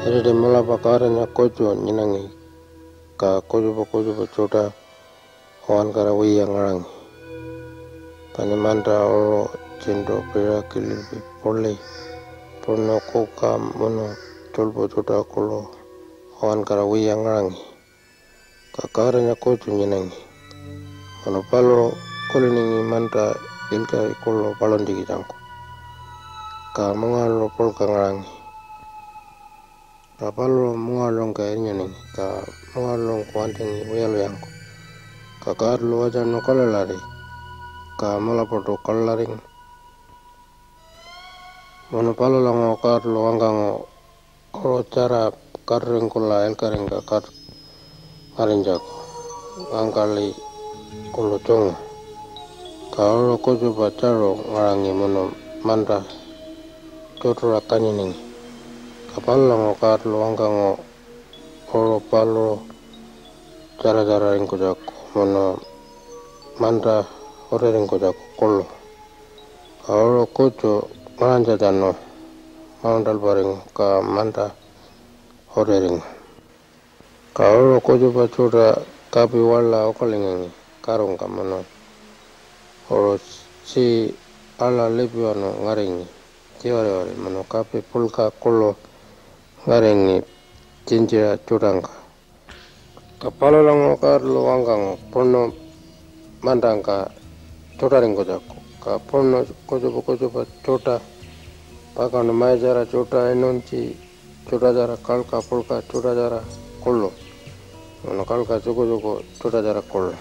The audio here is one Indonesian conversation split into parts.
Ede mula bakara nya kojo nyinangi ka kojo chota wan kara wiya ngarangi panimanta olo cindo pera kililbi pole pono koka mono tolbo chota kolo wan kara wiya ngarangi kakara nya kojo nyinangi mono palo koliningi manta ilka kolo palon digi jangko ka mangalo polka ngarangi ka palo mungalong ka nyaneng ka mungalong kuantengi welo yanko ka karlo wajan no kalalari ka malapoto kalaring mono palo lango karlo wangango oro cara karring kula elkaring ka kar marinjako angkali kulo congo ka oro kojo bacaro ngarangi mono manta totora kanyining kapallango karlo angkango oro palo cara-cara ringko jako mono manta ore ringko jako kolo ka oro kojo maranja jano maundal baring ka manta ore ring ka oro kojo bacoda kapi wala okalingengi karong ka mono oro si ala lebiano ngaringi tiwari mono kapi pulka kolo ngarengi cincira cudangka kapalo lango karlo wangkango pono mandangka codaring kojako ka pono kojo coda pakano maijara coda enonci coda jara kalka pulka coda jara kolo mono kalka joko coda jara kolo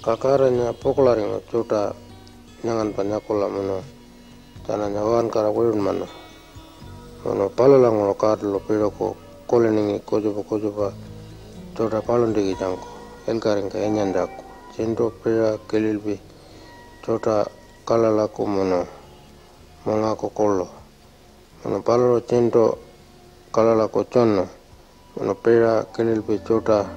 kakaranya pokolaring coda nyangan panyakola mono tananya wan kara wilun mano mono palo lango karlo piroko koleningi kojo ba coda palon digi jangko elkaring ka enyandaku cindo pira kelilbi coda kalalaku mono mongako kolo mono palo cindo kalalaku conno mono pira kelilbi coda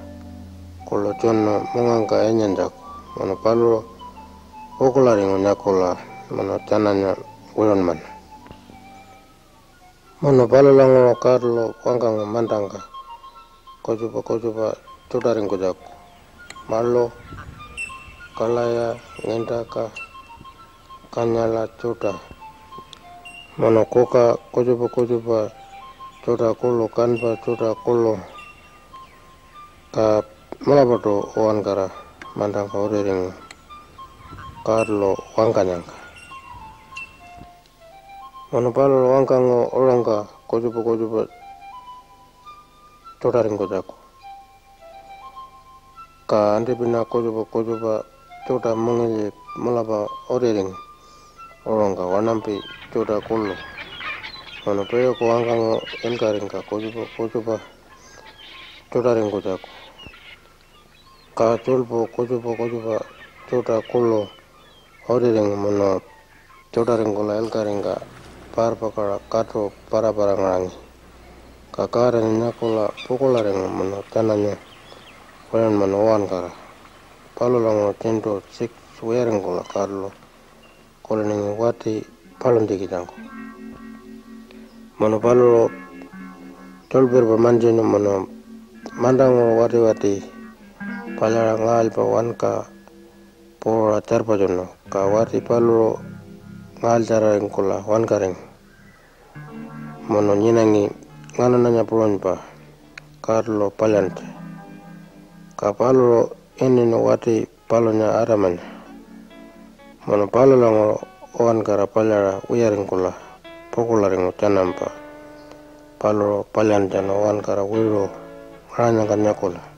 kolo conno mongangka enyandaku mono palo okolaringo nyakola mono tananya wilon man mono palo lango karlo wangkango mandangka kojo ba codaring kojaku malo kalaya ngendaka kanyala coda mono koka kojo ba coda kolo kanba coda kolo ka malabato wankara mandangka orering karlo wangkanyangka mono palo wangkango olongka kojo ba codaring kojaku ka ande bina kojo ba coda mengeli malaba orering olongka wanampi coda kolo mono peo ko wangkango elkaring ka kojo ba codaring kojaku ka tolbo kojo ba coda kolo orering mono codaring kola elkaring ka parpakara kato para ngarangi kakara nyakola pokolaring mono tananya wayan mono wan kara palo lango cindo sik suwering kola karlo koleningi wati palon digi jangko mono palo tolber manjeno mono mandango wati palara ngal pa wanka pora tarpa jono ka wati palo ngal jararing kola wankaring mono nyinangi ngana nanya pulon pa karlo palante ka palo ini no wati palonya araman mono palo lango owan kara palara uyaring kola pokolaring ucanam pa palo palante no owan kara wiro ngaranya kanyakola